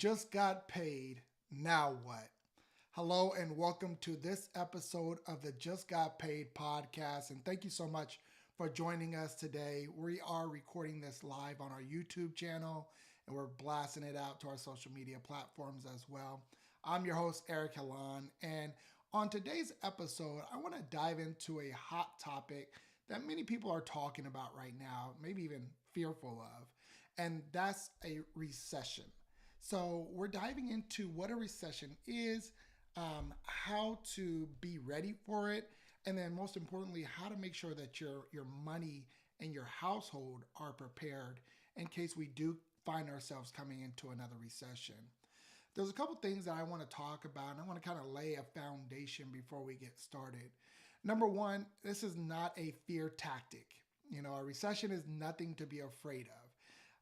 just got paid. Now what? Hello and welcome to this episode of the Just Got Paid podcast. And thank you so much for joining us today. We are recording this live on our YouTube channel and we're blasting it out to our social media platforms as well. I'm your host, Eric Halan. And on today's episode, I want to dive into a hot topic that many people are talking about right now, maybe even fearful of, and that's a recession. So we're diving into what a recession is, how to be ready for it, and then most importantly, how to make sure that your money and your household are prepared in case we do find ourselves coming into another recession. There's a couple things that I want to talk about, and I want to kind of lay a foundation before we get started. Number one, this is not a fear tactic. A recession is nothing to be afraid of.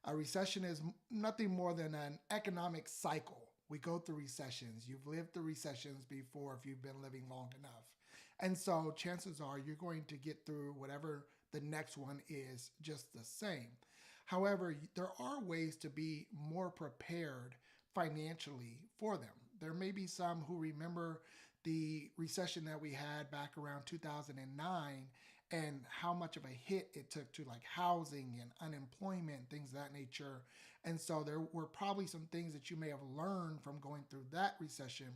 A recession is nothing more than an economic cycle. We go through recessions. You've lived through recessions before if you've been living long enough. And so chances are you're going to get through whatever the next one is just the same. However, there are ways to be more prepared financially for them. There may be some who remember the recession that we had back around 2009 and how much of a hit it took to like housing and unemployment, things of that nature. And so there were probably some things that you may have learned from going through that recession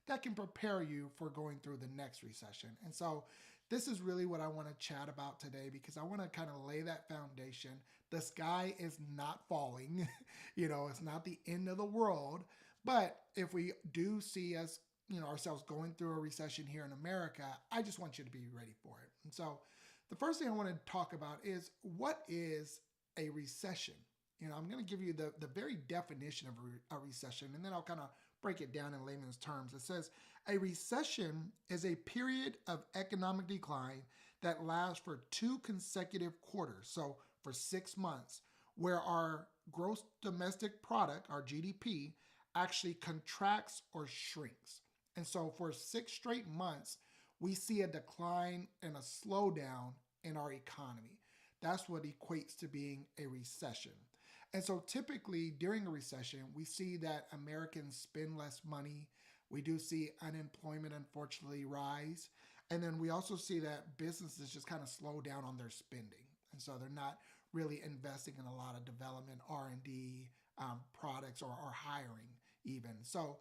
that can prepare you for going through the next recession. And so this is really what I want to chat about today because I want to kind of lay that foundation. The sky is not falling. It's not the end of the world. But if we do see us, ourselves going through a recession here in America, I just want you to be ready for it. And so the first thing I want to talk about is what is a recession? I'm going to give you the very definition of a recession, and then I'll kind of break it down in layman's terms. It says a recession is a period of economic decline that lasts for 2 consecutive quarters, so for 6 months, where our gross domestic product, our GDP, actually contracts or shrinks. And so for 6 straight months, we see a decline and a slowdown in our economy. That's what equates to being a recession. And so typically during a recession, we see that Americans spend less money. We do see unemployment, unfortunately, rise. And then we also see that businesses just kind of slow down on their spending. And so they're not really investing in a lot of development, R&D, products or hiring even. So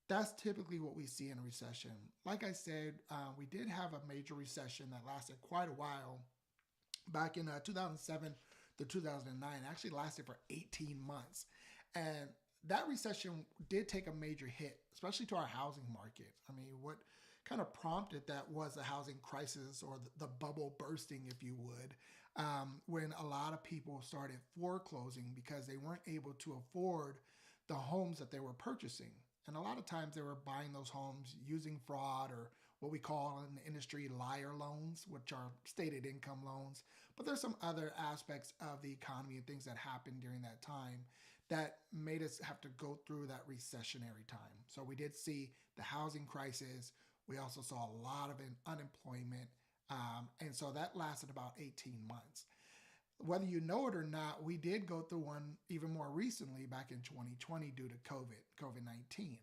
that's typically what we see in a recession. Like I said, we did have a major recession that lasted quite a while back in 2007 to 2009. It actually lasted for 18 months. And that recession did take a major hit, especially to our housing market. I mean, what kind of prompted that was the housing crisis or the bubble bursting, if you would, when a lot of people started foreclosing because they weren't able to afford the homes that they were purchasing. And a lot of times they were buying those homes using fraud or what we call in the industry liar loans, which are stated income loans. But there's some other aspects of the economy and things that happened during that time that made us have to go through that recessionary time. So we did see the housing crisis. We also saw a lot of unemployment. And so that lasted about 18 months. Whether you know it or not, we did go through one even more recently back in 2020 due to COVID-19.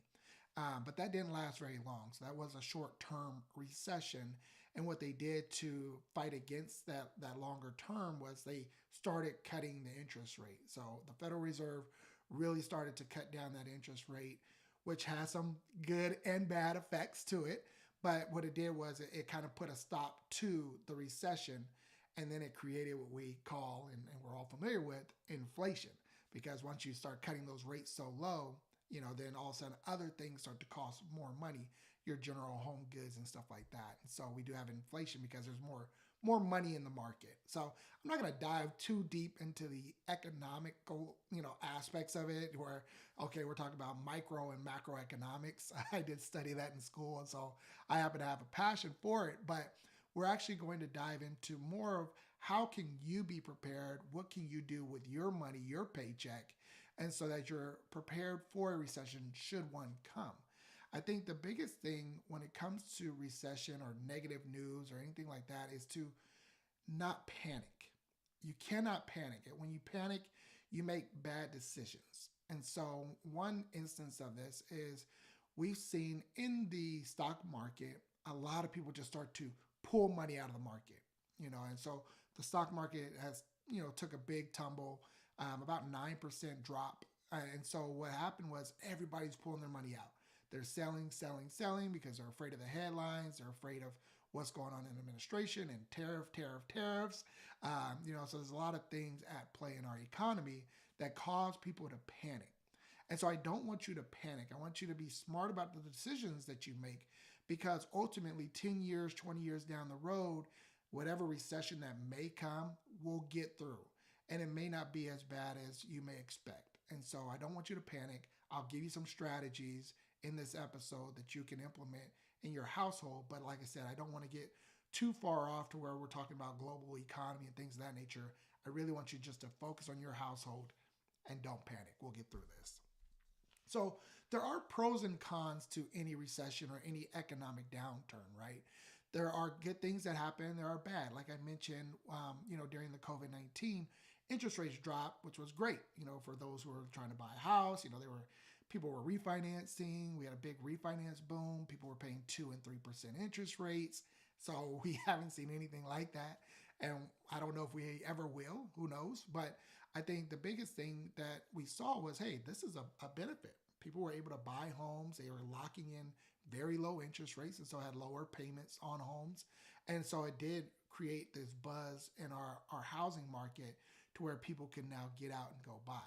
But that didn't last very long. So that was a short-term recession. And what they did to fight against that longer term was they started cutting the interest rate. So the Federal Reserve really started to cut down that interest rate, which has some good and bad effects to it. But what it did was it kind of put a stop to the recession. And then it created what we call, and we're all familiar with, inflation. Because once you start cutting those rates so low, then all of a sudden other things start to cost more money, your general home goods and stuff like that. And so we do have inflation because there's more money in the market. So I'm not going to dive too deep into the economical, aspects of it where, okay, we're talking about micro and macroeconomics. I did study that in school. And so I happen to have a passion for it. But we're actually going to dive into more of how can you be prepared? What can you do with your money, your paycheck, and so that you're prepared for a recession should one come. I think the biggest thing when it comes to recession or negative news or anything like that is to not panic. You cannot panic. When you panic, you make bad decisions. And so, one instance of this is we've seen in the stock market a lot of people just start to pull money out of the market, and so the stock market has, took a big tumble, about 9% drop. And so, what happened was everybody's pulling their money out. They're selling, selling, selling because they're afraid of the headlines. They're afraid of what's going on in administration and tariffs. So there's a lot of things at play in our economy that cause people to panic. And so I don't want you to panic. I want you to be smart about the decisions that you make because ultimately, 10 years, 20 years down the road, whatever recession that may come, we'll get through. And it may not be as bad as you may expect. And so I don't want you to panic. I'll give you some strategies in this episode that you can implement in your household. But like I said, I don't want to get too far off to where we're talking about global economy and things of that nature. I really want you just to focus on your household and don't panic. We'll get through this. So there are pros and cons to any recession or any economic downturn, right? There are good things that happen. There are bad. Like I mentioned, during the COVID-19, interest rates dropped, which was great, for those who were trying to buy a house. People were refinancing. We had a big refinance boom. People were paying 2 and 3% interest rates. So we haven't seen anything like that. And I don't know if we ever will. Who knows? But I think the biggest thing that we saw was, hey, this is a benefit. People were able to buy homes. They were locking in very low interest rates and so had lower payments on homes. And so it did create this buzz in our housing market to where people can now get out and go buy.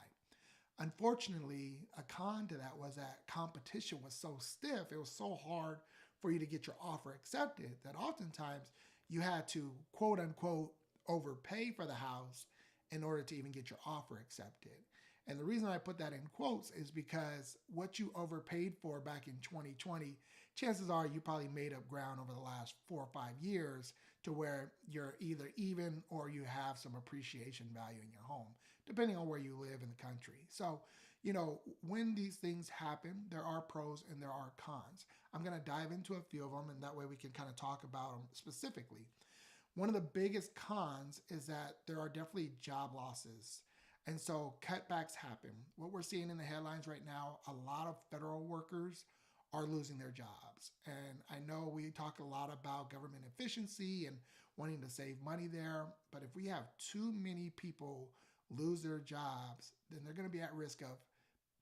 Unfortunately, a con to that was that competition was so stiff, it was so hard for you to get your offer accepted that oftentimes you had to quote unquote overpay for the house in order to even get your offer accepted. And the reason I put that in quotes is because what you overpaid for back in 2020, chances are you probably made up ground over the last 4 or 5 years to where you're either even or you have some appreciation value in your home, depending on where you live in the country. So, when these things happen, there are pros and there are cons. I'm going to dive into a few of them, and that way we can kind of talk about them specifically. One of the biggest cons is that there are definitely job losses. And so cutbacks happen. What we're seeing in the headlines right now, a lot of federal workers are losing their jobs. And I know we talk a lot about government efficiency and wanting to save money there, but if we have too many people lose their jobs, then they're going to be at risk of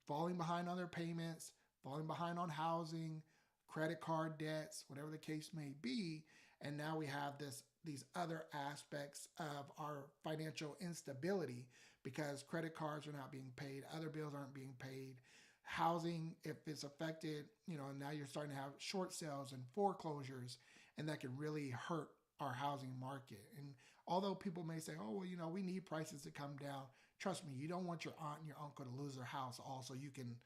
falling behind on their payments, falling behind on housing, credit card debts, whatever the case may be. And now we have these other aspects of our financial instability because credit cards are not being paid, other bills aren't being paid. Housing, if it's affected, now you're starting to have short sales and foreclosures, and that can really hurt our housing market. And although people may say, oh, well, we need prices to come down, trust me, you don't want your aunt and your uncle to lose their house also you can,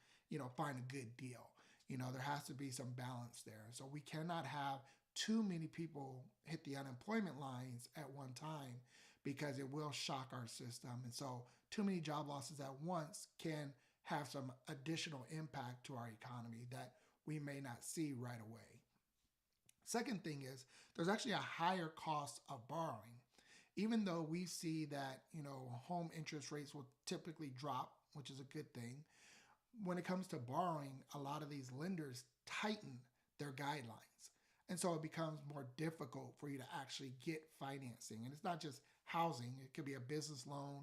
find a good deal. There has to be some balance there. So we cannot have too many people hit the unemployment lines at one time because it will shock our system. And so too many job losses at once can have some additional impact to our economy that we may not see right away. Second thing is there's actually a higher cost of borrowing. Even though we see that, home interest rates will typically drop, which is a good thing, when it comes to borrowing, a lot of these lenders tighten their guidelines. And so it becomes more difficult for you to actually get financing. And it's not just housing. It could be a business loan,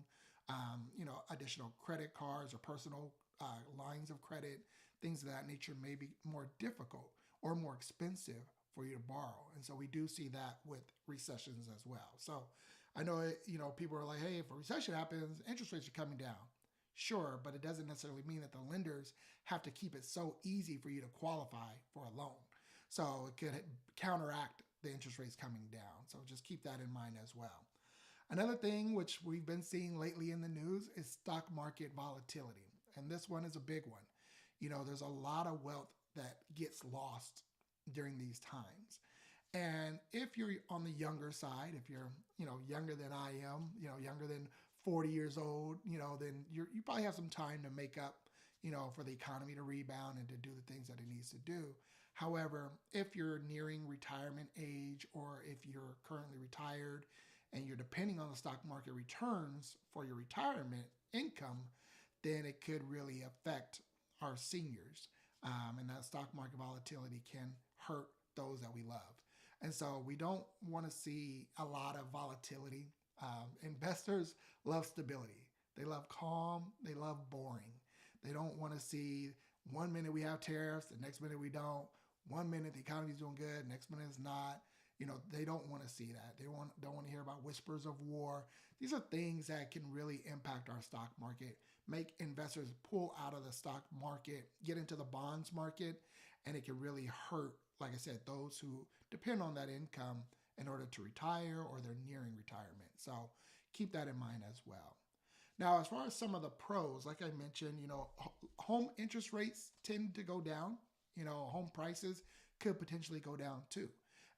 additional credit cards or personal lines of credit, things of that nature may be more difficult or more expensive for you to borrow. And so we do see that with recessions as well. So I know, people are like, hey, if a recession happens, interest rates are coming down. Sure, but it doesn't necessarily mean that the lenders have to keep it so easy for you to qualify for a loan. So it could counteract the interest rates coming down. So just keep that in mind as well. Another thing which we've been seeing lately in the news is stock market volatility. And this one is a big one. There's a lot of wealth that gets lost during these times. And if you're on the younger side, if you're, younger than I am, younger than 40 years old, then you probably have some time to make up, for the economy to rebound and to do the things that it needs to do. However, if you're nearing retirement age or if you're currently retired and you're depending on the stock market returns for your retirement income, then it could really affect our seniors. And that stock market volatility can hurt those that we love. And so we don't want to see a lot of volatility. Investors love stability. They love calm. They love boring. They don't want to see one minute we have tariffs, the next minute we don't. One minute the economy's doing good, next minute it's not. They don't want to see that. Don't want to hear about whispers of war. These are things that can really impact our stock market, make investors pull out of the stock market, get into the bonds market, and it can really hurt, like I said, those who depend on that income in order to retire or they're nearing retirement. So keep that in mind as well. Now, as far as some of the pros, like I mentioned, home interest rates tend to go down. Home prices could potentially go down too.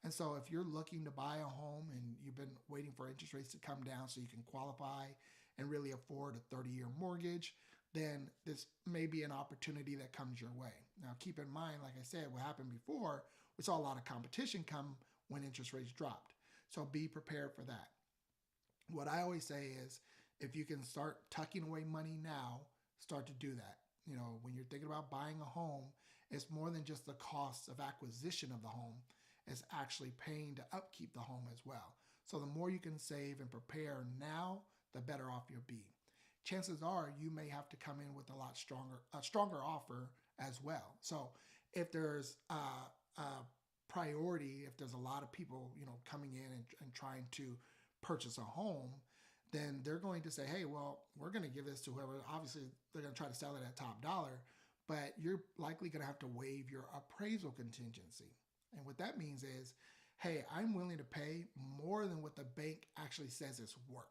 And so if you're looking to buy a home and you've been waiting for interest rates to come down so you can qualify and really afford a 30-year mortgage, then this may be an opportunity that comes your way. Now, keep in mind, like I said, what happened before, we saw a lot of competition come when interest rates dropped. So be prepared for that. What I always say is, if you can start tucking away money now, start to do that. When you're thinking about buying a home, it's more than just the cost of acquisition of the home. It's actually paying to upkeep the home as well. So the more you can save and prepare now, the better off you'll be. Chances are you may have to come in with a stronger offer as well. So if there's a priority, if there's a lot of people, coming in and trying to purchase a home, then they're going to say, hey, well, we're going to give this to whoever. Obviously, they're going to try to sell it at top dollar, but you're likely going to have to waive your appraisal contingency. And what that means is, hey, I'm willing to pay more than what the bank actually says it's worth.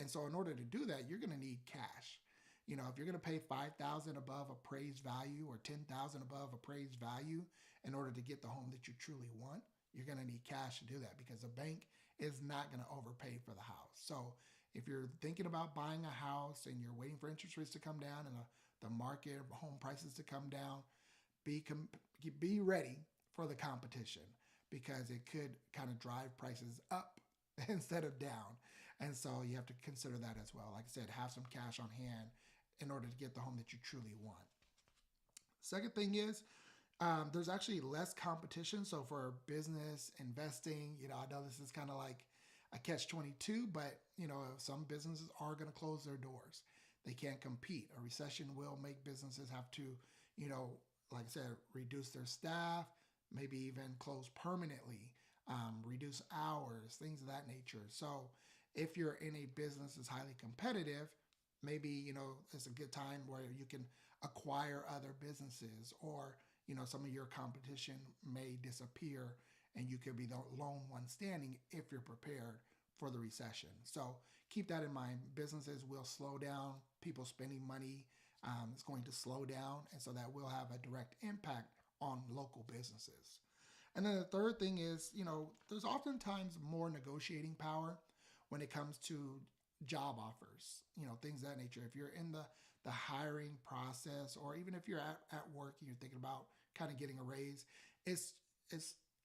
And so in order to do that, you're going to need cash. If you're going to pay $5,000 above appraised value or $10,000 above appraised value in order to get the home that you truly want, you're going to need cash to do that because the bank is not going to overpay for the house. So if you're thinking about buying a house and you're waiting for interest rates to come down and the market of home prices to come down, be ready for the competition because it could kind of drive prices up instead of down. And so you have to consider that as well. Like I said, have some cash on hand in order to get the home that you truly want. Second thing is, there's actually less competition. So for business investing, I know this is kind of like a catch-22, but some businesses are going to close their doors. They can't compete. A recession will make businesses have to, like I said, reduce their staff, maybe even close permanently, reduce hours, things of that nature. So if you're in a business that's highly competitive, maybe, it's a good time where you can acquire other businesses or, some of your competition may disappear and you could be the lone one standing if you're prepared for the recession. So keep that in mind. Businesses will slow down. People spending money is going to slow down. And so that will have a direct impact on local businesses. And then the third thing is, there's oftentimes more negotiating power when it comes to job offers, things of that nature. If you're in the hiring process, or even if you're at work and you're thinking about kind of getting a raise, it's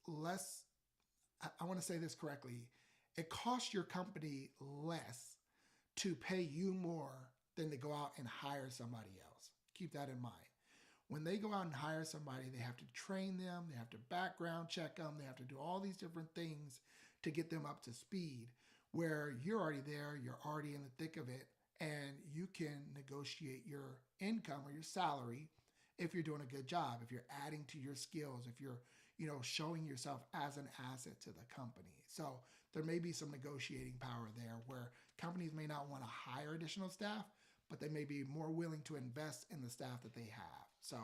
less, I want to say this correctly, it costs your company less to pay you more than to go out and hire somebody else. Keep that in mind. When they go out and hire somebody, they have to train them, they have to background check them, they have to do all these different things to get them up to speed, where you're already there, you're already in the thick of it, and you can negotiate your income or your salary if you're doing a good job, if you're adding to your skills, if you're showing yourself as an asset to the company. So there may be some negotiating power there where companies may not want to hire additional staff, but they may be more willing to invest in the staff that they have. So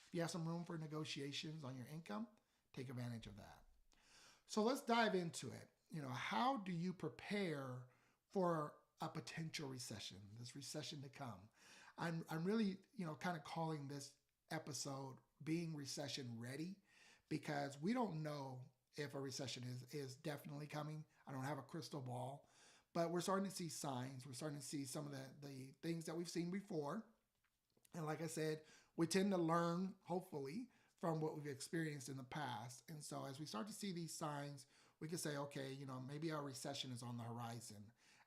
if you have some room for negotiations on your income, take advantage of that. So let's dive into it. How do you prepare for a potential recession, this recession to come? I'm really, kind of calling this episode Being Recession Ready, because we don't know if a recession is definitely coming. I don't have a crystal ball, but we're starting to see signs. We're starting to see some of the things that we've seen before. And like I said, we tend to learn, hopefully, from what we've experienced in the past. And so as we start to see these signs, we can say, okay, maybe our recession is on the horizon.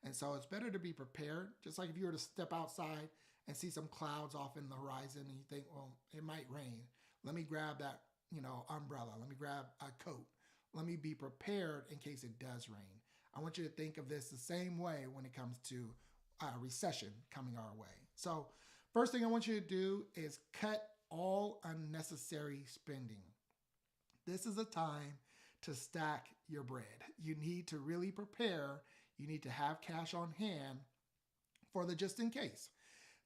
And so it's better to be prepared. Just like if you were to step outside and see some clouds off in the horizon and you think, well, it might rain. Let me grab that, umbrella. Let me grab a coat. Let me be prepared in case it does rain. I want you to think of this the same way when it comes to recession coming our way. So, first thing I want you to do is cut all unnecessary spending. This is a time to stack your bread. You need to really prepare. You need to have cash on hand for the just in case.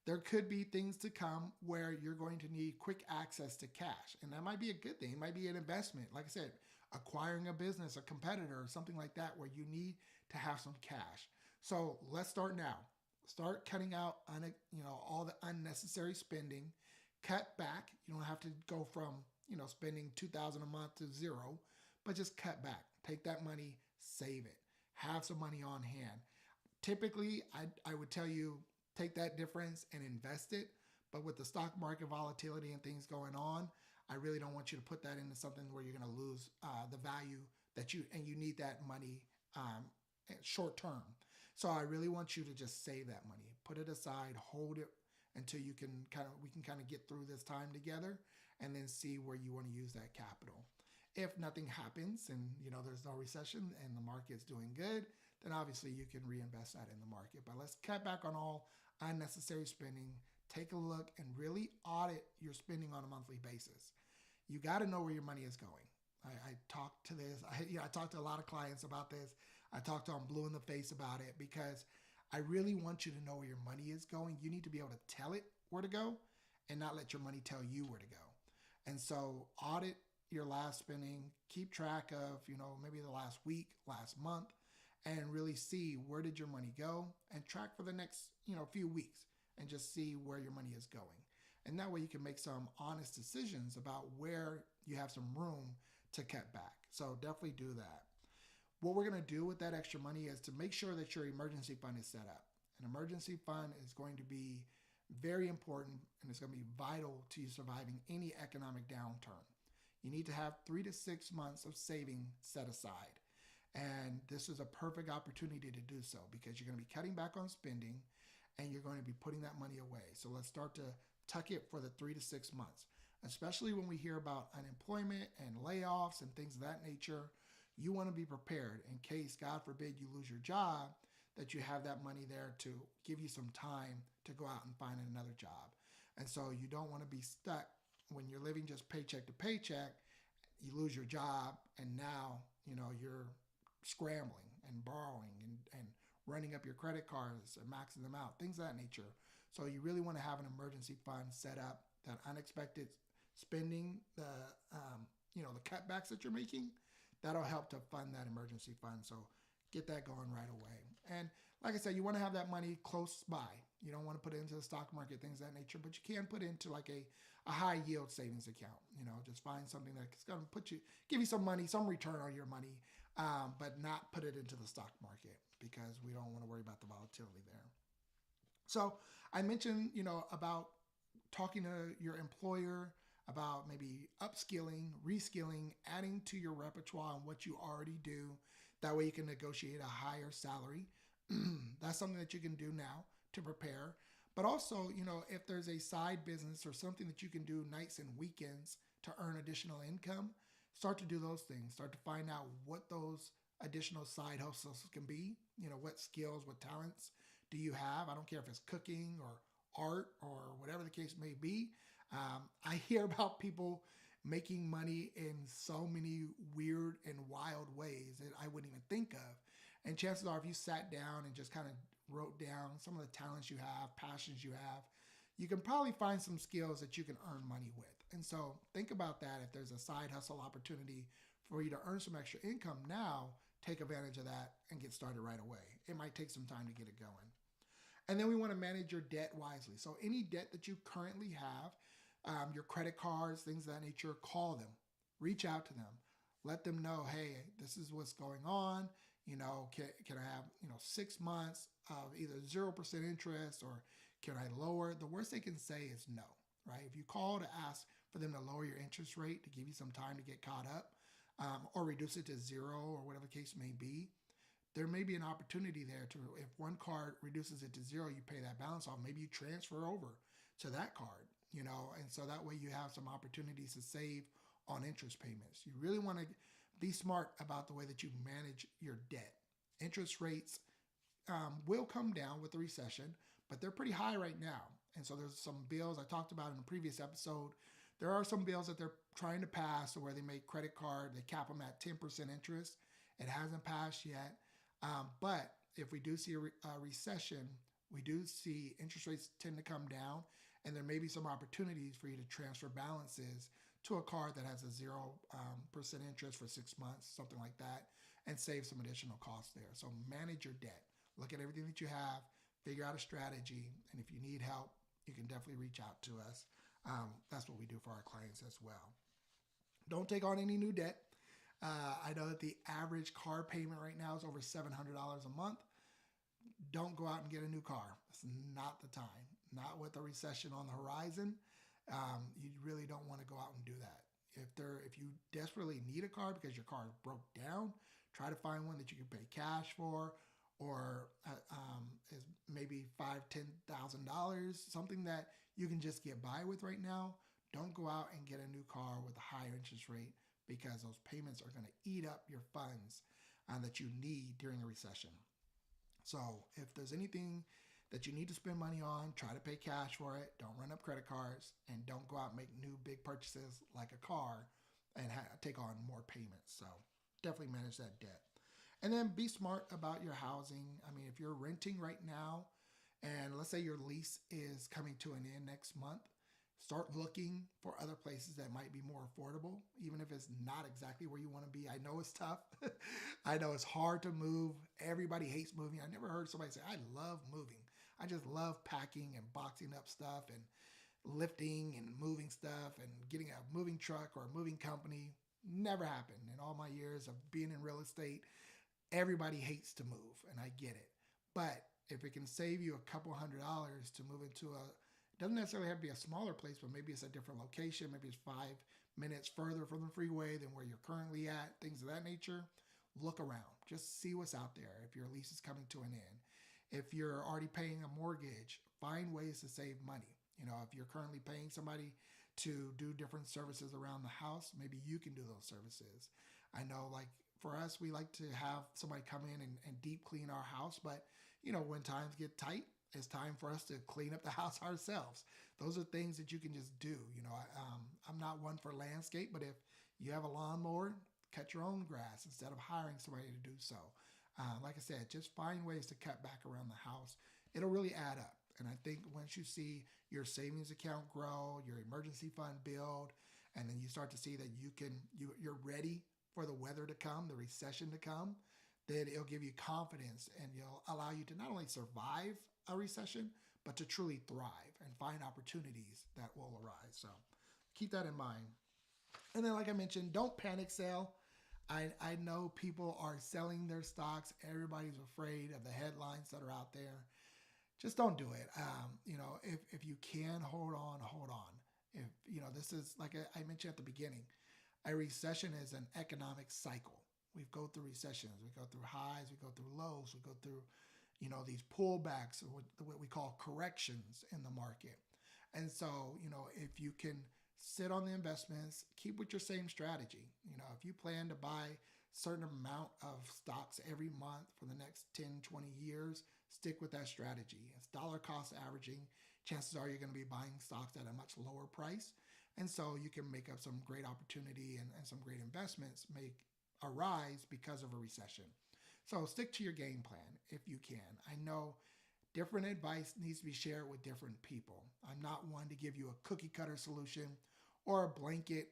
There could be things to come where you're going to need quick access to cash. And that might be a good thing. It might be an investment. Like I said, acquiring a business, a competitor, or something like that where you need to have some cash. So let's start now. Start cutting out all the unnecessary spending. Cut back. You don't have to go from spending $2,000 a month to zero, but just cut back. Take that money, save it. Have some money on hand. Typically, I would tell you take that difference and invest it. But with the stock market volatility and things going on, I really don't want you to put that into something where you're going to lose the value and you need that money short term. So I really want you to just save that money, put it aside, hold it until we can kind of get through this time together, and then see where you want to use that capital. If nothing happens and there's no recession and the market's doing good, then obviously you can reinvest that in the market. But let's cut back on all unnecessary spending. Take a look and really audit your spending on a monthly basis. You got to know where your money is going. I talked to this. I talked to a lot of clients about this. I talked to them blue in the face about it because I really want you to know where your money is going. You need to be able to tell it where to go and not let your money tell you where to go. And so audit your last spending, keep track of, maybe the last week, last month, and really see where did your money go and track for the next, few weeks and just see where your money is going. And that way you can make some honest decisions about where you have some room to cut back. So definitely do that. What we're going to do with that extra money is to make sure that your emergency fund is set up. An emergency fund is going to be very important and it's going to be vital to you surviving any economic downturn. You need to have 3 to 6 months of saving set aside. And this is a perfect opportunity to do so because you're going to be cutting back on spending and you're going to be putting that money away. So let's start to tuck it for the 3 to 6 months, especially when we hear about unemployment and layoffs and things of that nature. You want to be prepared in case, God forbid, you lose your job, that you have that money there to give you some time to go out and find another job. And so you don't want to be stuck when you're living just paycheck to paycheck. You lose your job and now, you're scrambling and borrowing and running up your credit cards and maxing them out, things of that nature. So you really want to have an emergency fund set up, that unexpected spending, the cutbacks that you're making, that'll help to fund that emergency fund. So get that going right away. And like I said, you want to have that money close by. You don't want to put it into the stock market, things of that nature, but you can put it into like a high yield savings account. Just find something that's going to give you some money, some return on your money, but not put it into the stock market because we don't want to worry about the volatility there. So I mentioned, about talking to your employer about maybe upskilling, reskilling, adding to your repertoire on what you already do. That way you can negotiate a higher salary. That's something that you can do now to prepare. But also, if there's a side business or something that you can do nights and weekends to earn additional income, start to do those things. Start to find out what those additional side hustles can be. What skills, what talents do you have? I don't care if it's cooking or art or whatever the case may be. I hear about people making money in so many weird and wild ways that I wouldn't even think of. And chances are, if you sat down and just kind of wrote down some of the talents you have, passions you have, you can probably find some skills that you can earn money with. And so think about that. If there's a side hustle opportunity for you to earn some extra income now, take advantage of that and get started right away. It might take some time to get it going. And then we want to manage your debt wisely. So any debt that you currently have, your credit cards, things of that nature, call them, reach out to them, let them know, hey, this is what's going on. Can I have, 6 months of either 0% interest or can I lower it? The worst they can say is no, right? If you call to ask for them to lower your interest rate to give you some time to get caught up or reduce it to zero or whatever the case may be, there may be an opportunity there to, if one card reduces it to zero, you pay that balance off. Maybe you transfer over to that card, and so that way you have some opportunities to save on interest payments. You really want to be smart about the way that you manage your debt. Interest rates will come down with the recession, but they're pretty high right now. And so there's some bills I talked about in the previous episode. There are some bills that they're trying to pass where they make credit card, they cap them at 10% interest. It hasn't passed yet. But if we do see a recession, we do see interest rates tend to come down, and there may be some opportunities for you to transfer balances to a card that has a 0% interest for 6 months, something like that, and save some additional costs there. So manage your debt. Look at everything that you have, figure out a strategy, and if you need help, you can definitely reach out to us. That's what we do for our clients as well. Don't take on any new debt. I know that the average car payment right now is over $700 a month. Don't go out and get a new car. It's not the time. Not with the recession on the horizon. You really don't want to go out and do that. If you desperately need a car because your car broke down, try to find one that you can pay cash for, or is maybe $5,000-$10,000, something that you can just get by with right now. Don't go out and get a new car with a higher interest rate, because those payments are going to eat up your funds that you need during a recession. So if there's anything that you need to spend money on, try to pay cash for it. Don't run up credit cards, and don't go out and make new big purchases like a car and take on more payments. So definitely manage that debt. And then be smart about your housing. I mean, if you're renting right now, and let's say your lease is coming to an end next month, start looking for other places that might be more affordable, even if it's not exactly where you want to be. I know it's tough. I know it's hard to move. Everybody hates moving. I never heard somebody say, I love moving. I just love packing and boxing up stuff and lifting and moving stuff and getting a moving truck or a moving company. Never happened in all my years of being in real estate. Everybody hates to move, and I get it. But if it can save you a couple $100 to move into it doesn't necessarily have to be a smaller place, but maybe it's a different location. Maybe it's 5 minutes further from the freeway than where you're currently at, things of that nature. Look around. Just see what's out there if your lease is coming to an end. If you're already paying a mortgage, find ways to save money. If you're currently paying somebody to do different services around the house, maybe you can do those services. I know, like, for us, we like to have somebody come in and deep clean our house, but when times get tight, it's time for us to clean up the house ourselves. Those are things that you can just do. I'm not one for landscape, but if you have a lawnmower, cut your own grass instead of hiring somebody to do so. Like I said, just find ways to cut back around the house. It'll really add up. And I think once you see your savings account grow, your emergency fund build, and then you start to see that you're ready for the weather to come, the recession to come, then it'll give you confidence, and it'll allow you to not only survive a recession, but to truly thrive and find opportunities that will arise. So keep that in mind. And then, like I mentioned, don't panic sell. I know people are selling their stocks. Everybody's afraid of the headlines that are out there. Just don't do it. If you can hold on, hold on. If this is, like I mentioned at the beginning, a recession is an economic cycle. We go through recessions. We go through highs. We go through lows. We go through these pullbacks, or what we call corrections in the market. And so, if you can sit on the investments, keep with your same strategy. If you plan to buy a certain amount of stocks every month for the next 10, 20 years, stick with that strategy. It's dollar cost averaging. Chances are you're going to be buying stocks at a much lower price. And so you can make up some great opportunity and some great investments may arise because of a recession. So stick to your game plan if you can. I know different advice needs to be shared with different people. I'm not one to give you a cookie cutter solution or a blanket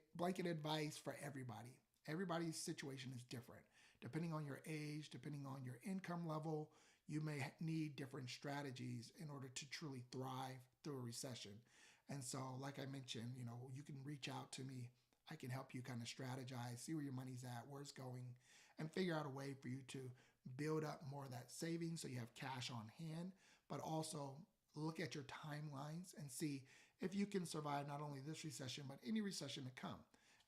advice for everybody. Everybody's situation is different. Depending on your age, depending on your income level, you may need different strategies in order to truly thrive through a recession. And so, like I mentioned, you can reach out to me. I can help you kind of strategize, see where your money's at, where it's going, and figure out a way for you to build up more of that savings so you have cash on hand, but also look at your timelines and see if you can survive not only this recession, but any recession to come,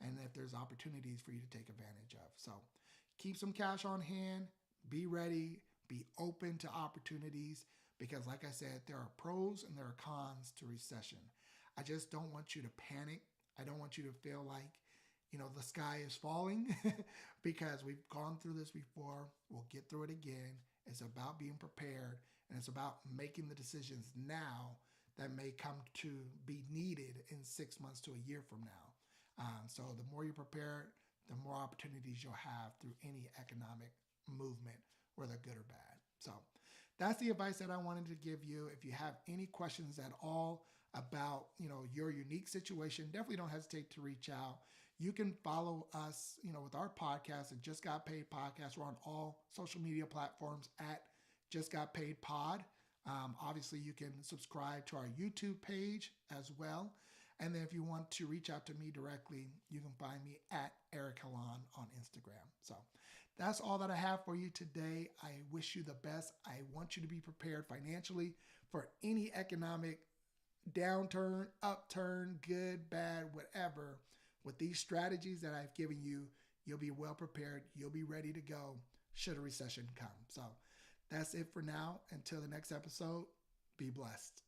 and if there's opportunities for you to take advantage of. So keep some cash on hand, Be ready, be open to opportunities because, like I said, there are pros and there are cons to recession. I just don't want you to panic. I don't want you to feel like, the sky is falling because we've gone through this before. We'll get through it again. It's about being prepared and it's about making the decisions now that may come to be needed in 6 months to a year from now. So the more you're prepared, the more opportunities you'll have through any economic movement, whether good or bad. So that's the advice that I wanted to give you. If you have any questions at all about, your unique situation, definitely don't hesitate to reach out. You can follow us, with our podcast, the Just Got Paid podcast. We're on all social media platforms at Just Got Paid Pod. Obviously, you can subscribe to our YouTube page as well. And then if you want to reach out to me directly, you can find me at Eric Halan on Instagram. So that's all that I have for you today. I wish you the best. I want you to be prepared financially for any economic downturn, upturn, good, bad, whatever. With these strategies that I've given you, you'll be well prepared. You'll be ready to go should a recession come. So that's it for now. Until the next episode, be blessed.